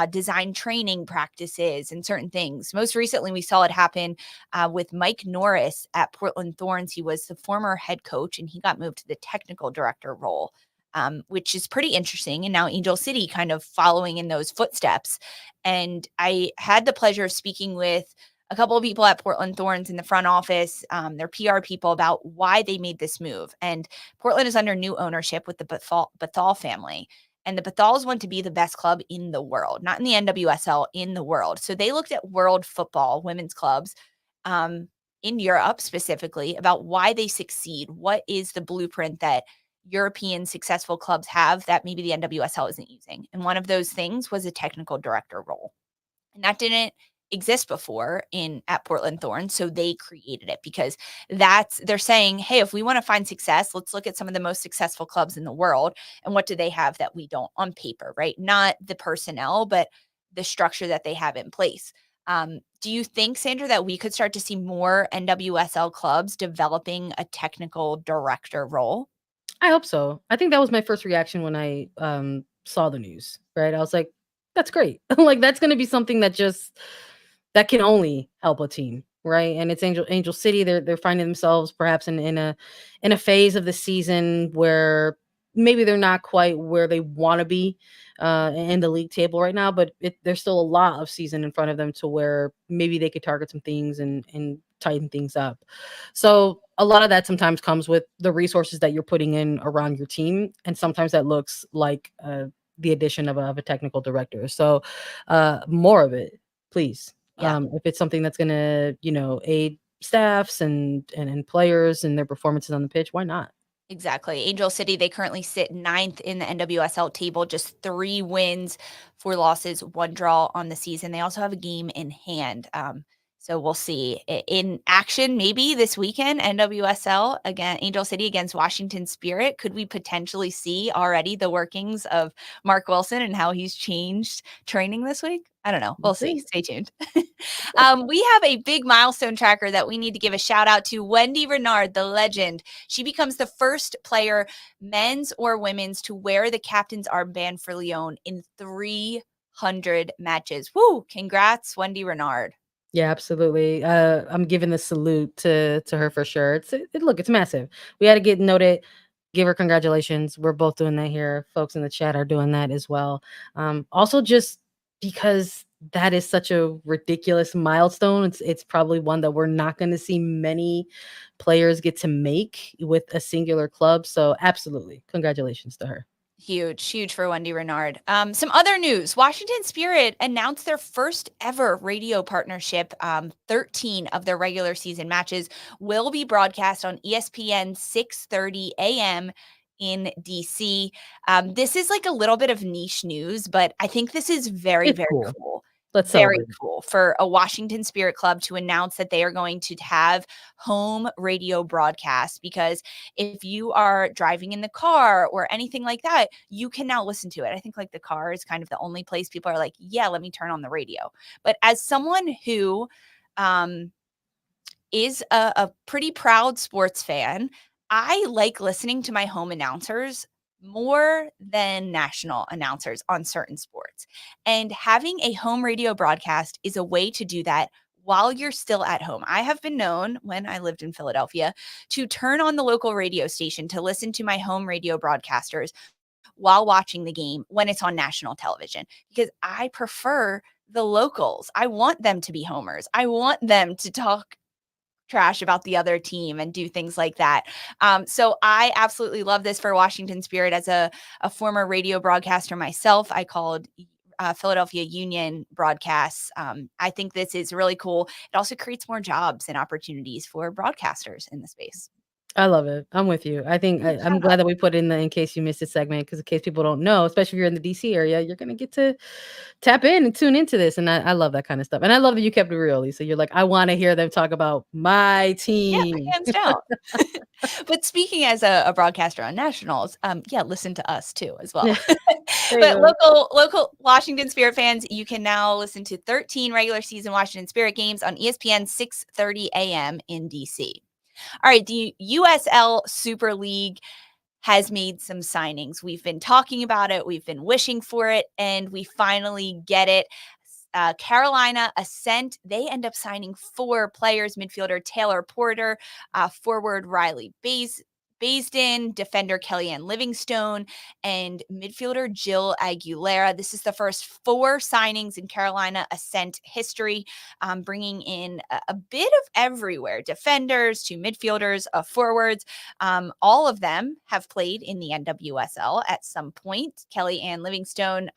design training practices and certain things. Most recently, we saw it happen with Mike Norris at Portland Thorns. He was the former head coach and he got moved to the technical director role. Which is pretty interesting. And now Angel City kind of following in those footsteps. And I had the pleasure of speaking with a couple of people at Portland Thorns in the front office, their PR people, about why they made this move. And Portland is under new ownership with the Bethal family. And the Bethals want to be the best club in the world, not in the NWSL, in the world. So they looked at world football, women's clubs, in Europe specifically, about why they succeed. What is the blueprint that European successful clubs have that maybe the NWSL isn't using? And one of those things was a technical director role. And that didn't exist before at Portland Thorns. So they created it because they're saying, hey, if we want to find success, let's look at some of the most successful clubs in the world. And what do they have that we don't on paper, right? Not the personnel, but the structure that they have in place. Do you think, Sandra, that we could start to see more NWSL clubs developing a technical director role? I hope so. I think that was my first reaction when I saw the news, right? I was like, that's great. Like that's going to be something that can only help a team, right? And it's Angel City. They're finding themselves perhaps in a phase of the season where maybe they're not quite where they want to be in the league table right now, but there's still a lot of season in front of them to where maybe they could target some things and tighten things up. So a lot of that sometimes comes with the resources that you're putting in around your team, and sometimes that looks like the addition of a technical director. So more of it, please. Yeah. If it's something that's going to, aid staffs and players and their performances on the pitch, why not? Exactly. Angel City, they currently sit 9th in the NWSL table, just 3 wins, 4 losses, 1 draw on the season. They also have a game in hand. So we'll see in action maybe this weekend, NWSL again, Angel City against Washington Spirit. Could we potentially see already the workings of Mark Wilson and how he's changed training this week? I don't know. We'll see. Stay tuned. We have a big milestone tracker that we need to give a shout out to. Wendie Renard, the legend. She becomes the first player, men's or women's, to wear the captain's armband for Lyon in 300 matches. Woo! Congrats, Wendie Renard. Yeah, absolutely. I'm giving the salute to her for sure. Look, it's massive. We had to get noted. Give her congratulations. We're both doing that here. Folks in the chat are doing that as well. Also, just because that is such a ridiculous milestone, it's probably one that we're not going to see many players get to make with a singular club. So, absolutely, congratulations to her. Huge for Wendie Renard. Some other news. Washington Spirit announced their first ever radio partnership. 13 of their regular season matches will be broadcast on ESPN 6:30 a.m. in DC. This is like a little bit of niche news, but I think this is very cool. Let's Very celebrate. cool for a Washington Spirit club to announce that they are going to have home radio broadcasts, because if you are driving in the car or anything like that, you can now listen to it. I think like the car is kind of the only place people are like, yeah, let me turn on the radio. But as someone who is a pretty proud sports fan, I like listening to my home announcers more than national announcers on certain sports. And having a home radio broadcast is a way to do that while you're still at home. I have been known, when I lived in Philadelphia, to turn on the local radio station to listen to my home radio broadcasters while watching the game when it's on national television, because I prefer the locals. I want them to be homers. I want them to talk trash about the other team and do things like that. So I absolutely love this for Washington Spirit. As a former radio broadcaster myself, I called Philadelphia Union broadcasts. I think this is really cool. It also creates more jobs and opportunities for broadcasters in the space. I love it. I'm with you. I think I'm glad that we put in the in case you missed this segment, because in case people don't know, especially if you're in the DC area, you're going to get to tap in and tune into this. And I love that kind of stuff. And I love that you kept it real, Lisa. You're like, I want to hear them talk about my team. Yeah, hands down. But speaking as a broadcaster on nationals, yeah, listen to us too as well. But local Washington Spirit fans, you can now listen to 13 regular season Washington Spirit games on ESPN 6:30 a.m. in DC. All right, the USL Super League has made some signings. We've been talking about it. We've been wishing for it, and we finally get it. Carolina Ascent, they end up signing 4 players: midfielder Taylor Porter, forward Riley Baisden, defender Kellyanne Livingstone, and midfielder Jill Aguilera. This is the first 4 signings in Carolina Ascent history, bringing in a bit of everywhere: defenders to midfielders, forwards. All of them have played in the NWSL at some point. Kellyanne Livingstone,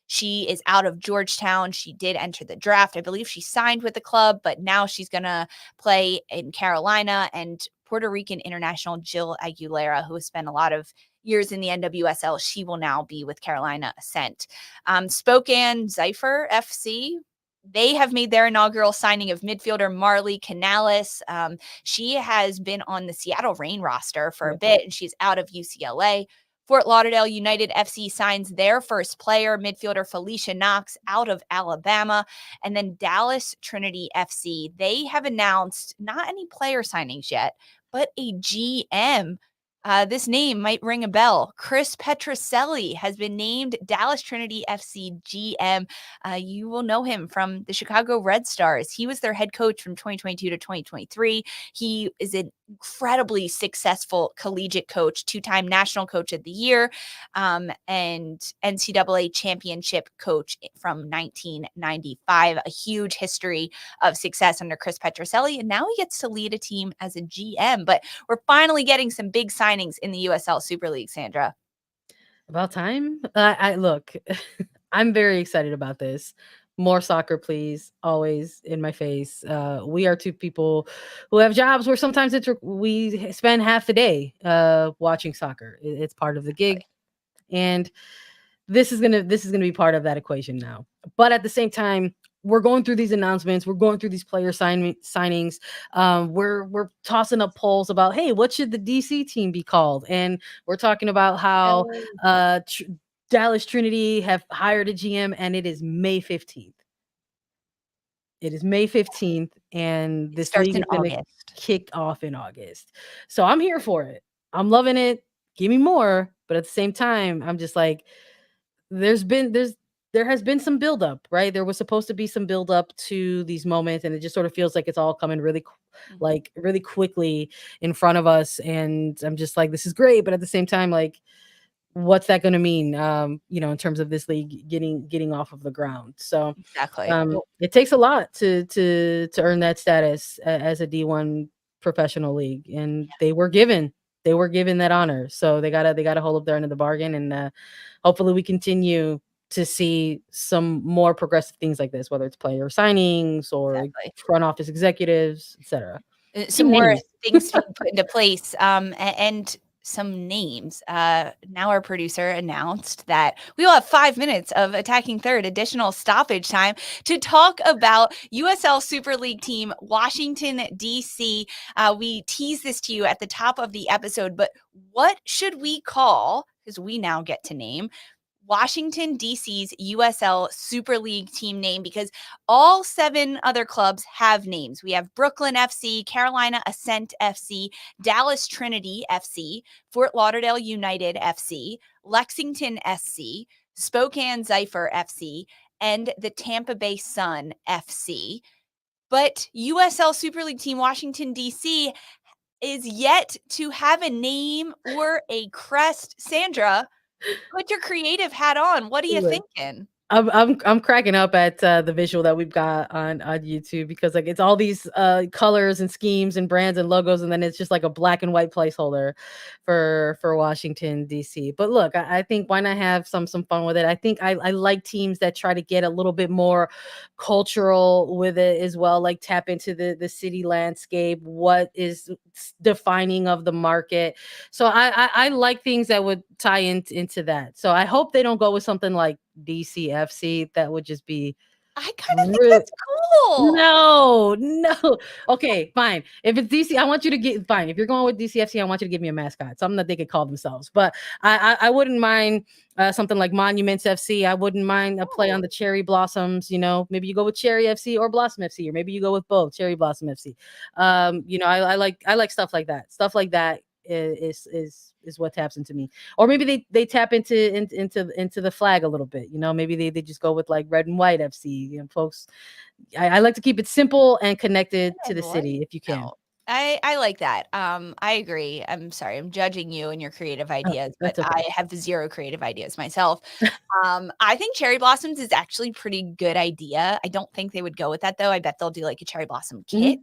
she is out of Georgetown. She did enter the draft. I believe she signed with the club, but now she's going to play in Carolina. And Puerto Rican international Jill Aguilera, who has spent a lot of years in the NWSL, she will now be with Carolina Ascent. Spokane Zephyr FC, they have made their inaugural signing of midfielder Marley Canales. She has been on the Seattle Reign roster for a bit, and she's out of UCLA. Fort Lauderdale United FC signs their first player, midfielder Felicia Knox, out of Alabama. And then Dallas Trinity FC, they have announced not any player signings yet, but a GM. This name might ring a bell. Chris Petroselli has been named Dallas Trinity FC GM. You will know him from the Chicago Red Stars. He was their head coach from 2022 to 2023. He is an incredibly successful collegiate coach, 2-time National Coach of the Year, and NCAA championship coach from 1995. A huge history of success under Chris Petroselli, and now he gets to lead a team as a GM. But we're finally getting some big signings in the USL Super League, Sandra. About time. I look, I'm very excited about this. More soccer, please. Always in my face. We are 2 people who have jobs where sometimes we spend half the day watching soccer. It's part of the gig, and this is gonna be part of that equation now. But at the same time, we're going through these announcements. We're going through these player signings. We're tossing up polls about, hey, what should the DC team be called? And we're talking about how Dallas Trinity have hired a GM, and it is May 15th. It is May 15th, and It this starts league in is going to August. kick off in August. So I'm here for it. I'm loving it. Give me more. But at the same time, I'm just like, there has been some buildup, right? There was supposed to be some buildup to these moments, and it just sort of feels like it's all coming really, like really quickly in front of us. And I'm just like, this is great, but at the same time, like, what's that going to mean? In terms of this league getting off of the ground. So, Exactly. it takes a lot to earn that status as a D1 professional league, and they were given that honor. So they gotta hold up their end of the bargain, and hopefully we continue to see some more progressive things like this, whether it's player signings or Exactly. front office executives, etc. Some more things being put into place, and some names. Now our producer announced that we will have 5 minutes of Attacking Third additional stoppage time to talk about USL Super League team Washington, D.C. We teased this to you at the top of the episode, but what should we call, because we now get to name, Washington, D.C.'s USL Super League team name, because all 7 other clubs have names. We have Brooklyn FC, Carolina Ascent FC, Dallas Trinity FC, Fort Lauderdale United FC, Lexington SC, Spokane Zephyr FC, and the Tampa Bay Sun FC. But USL Super League team Washington, D.C. is yet to have a name or a crest. Sandra, put your creative hat on. What are you thinking? I'm cracking up at the visual that we've got on YouTube, because like it's all these colors and schemes and brands and logos, and then it's just like a black and white placeholder for Washington DC. But look, I think why not have some fun with it? I think I like teams that try to get a little bit more cultural with it as well, like tap into the city landscape, what is defining of the market. So I like things that would tie into that. So I hope they don't go with something like DCFC. That would just be I kind of think that's cool. no. Okay, fine. If it's DC, I want you to get fine. If you're going with DCFC, I want you to give me a mascot, something that they could call themselves. But I wouldn't mind something like Monuments FC. I wouldn't mind a play on the cherry blossoms. Maybe you go with Cherry FC or Blossom FC, or maybe you go with both Cherry Blossom FC. I like stuff like that. Stuff like that is what taps into me. Or maybe they tap into the flag a little bit. Maybe they just go with like red and white FC. Folks, I like to keep it simple and connected to the city if you can. No, I like that. I agree. I'm sorry, I'm judging you and your creative ideas, but okay. I have 0 creative ideas myself. I think cherry blossoms is actually a pretty good idea. I don't think they would go with that though. I bet they'll do like a cherry blossom kit.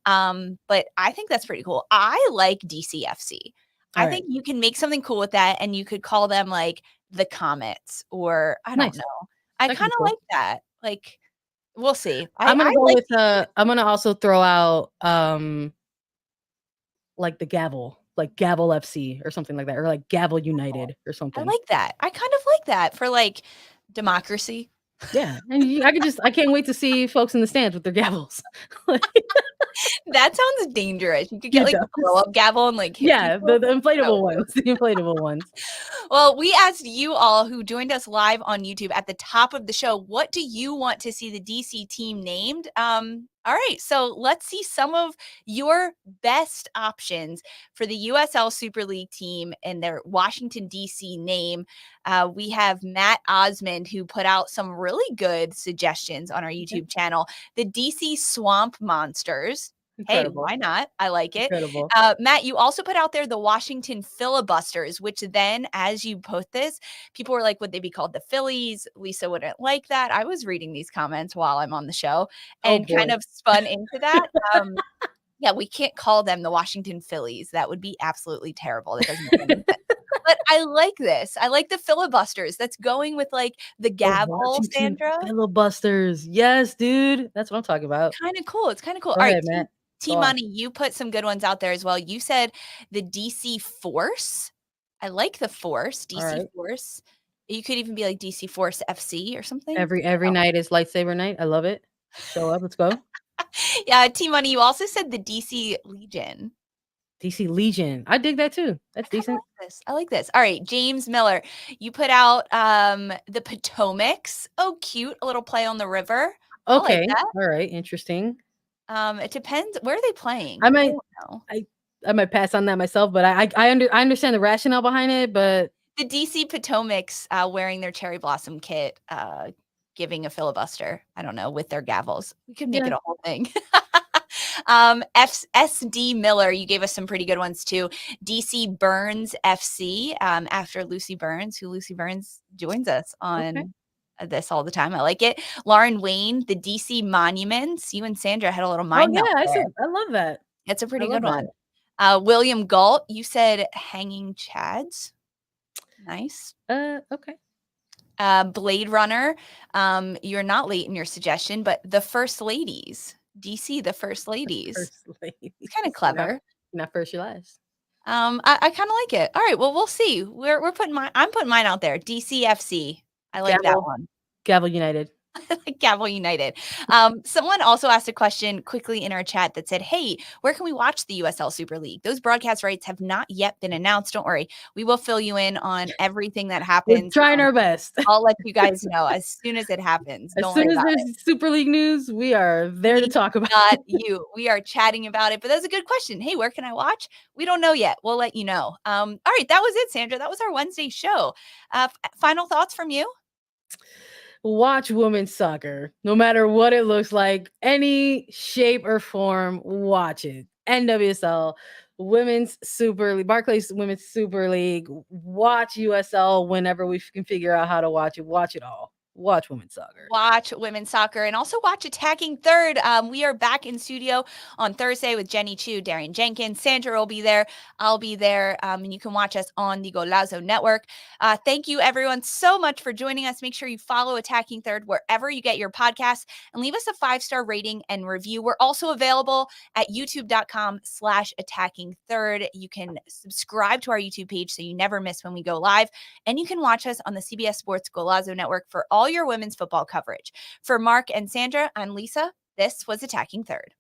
But I think that's pretty cool. I like DCFC. I think you can make something cool with that, and you could call them like the Comets, or I don't know. I kind of like that. Like, we'll see. I'm gonna I go like with I'm gonna also throw out like the Gavel, like Gavel FC or something like that, or like Gavel United or something. I like that. I kind of like that for like democracy. Yeah, and I can't wait to see folks in the stands with their gavels. That sounds dangerous. You could get like a blow up gavel and like hit the inflatable ones, the inflatable ones. Well, we asked you all who joined us live on YouTube at the top of the show, what do you want to see the DC team named? All right, so let's see some of your best options for the USL Super League team and their Washington, D.C. name. We have Matt Osmond, who put out some really good suggestions on our YouTube channel. The DC Swamp Monsters. Incredible. Hey, why not? I like it. Incredible. Matt, you also put out there the Washington Filibusters, which then, as you post this, people were like, would they be called the Phillies? Lisa wouldn't like that. I was reading these comments while I'm on the show and kind of spun into that. Yeah, we can't call them the Washington Phillies. That would be absolutely terrible. That doesn't make any sense. But I like this. I like the Filibusters. That's going with like the gavel, Sandra. Filibusters. Yes, dude. That's what I'm talking about. Kind of cool. It's kind of cool. Go All ahead, right, Matt. T-Money, you put some good ones out there as well. You said the DC Force. I like the Force, DC Force. You could even be like DC Force FC or something. Every night is lightsaber night. I love it. Show up. Let's go. Yeah, T-Money, you also said the DC Legion. DC Legion. I dig that too. That's decent. I like this. All right, James Miller, you put out the Potomacs. Oh, cute. A little play on the river. I like Okay. that. All right. Interesting. It depends. Where are they playing? I might, don't know. I might pass on that myself, but I understand the rationale behind it, but The DC Potomac's wearing their cherry blossom kit, giving a filibuster. I don't know, with their gavels. We could make Yeah. it a whole thing. SD Miller, you gave us some pretty good ones too. DC Burns FC, after Lucy Burns, who Lucy Burns joins us on this all the time. I like it. Lauren Wayne, the DC Monuments. You and Sandra had a little Oh mind melt yeah, there. I love that. It's a pretty love good one. that. William Galt, you said Hanging Chads. Nice. Okay. Blade Runner, you're not late in your suggestion, but the First Ladies. DC, the First Ladies. First lady. It's kind of clever. Not first, you last. I kind of like it. All right, well, we'll see. I'm putting mine out there. DCFC. I like that Gavel. one. Gavel United. Gavel United. Someone also asked a question quickly in our chat that said, hey, where can we watch the USL Super League? Those broadcast rights have not yet been announced. Don't worry. We will fill you in on everything that happens. We're trying our best. I'll let you guys know as soon as it happens. As Don't soon worry as about there's it. Super League news, we are there to talk about Not it. you. We are chatting about it, but that's a good question. Hey, where can I watch? We don't know yet. We'll let you know. All right, that was it, Sandra. That was our Wednesday show. Final thoughts from you? Watch women's soccer, no matter what it looks like, any shape or form, watch it. NWSL, Women's Super League, Barclays Women's Super League, watch USL whenever we can figure out how to watch it. Watch it all. Watch women's soccer. Watch women's soccer and also watch Attacking Third. We are back in studio on Thursday with Jenny Chu, Darian Jenkins. Sandra will be there. I'll be there. And you can watch us on the Golazo Network. Thank you, everyone, so much for joining us. Make sure you follow Attacking Third wherever you get your podcasts and leave us a 5-star rating and review. We're also available at youtube.com/Attacking Third. You can subscribe to our YouTube page so you never miss when we go live. And you can watch us on the CBS Sports Golazo Network for all your women's football coverage. For Mark and Sandra, I'm Lisa. This was Attacking Third.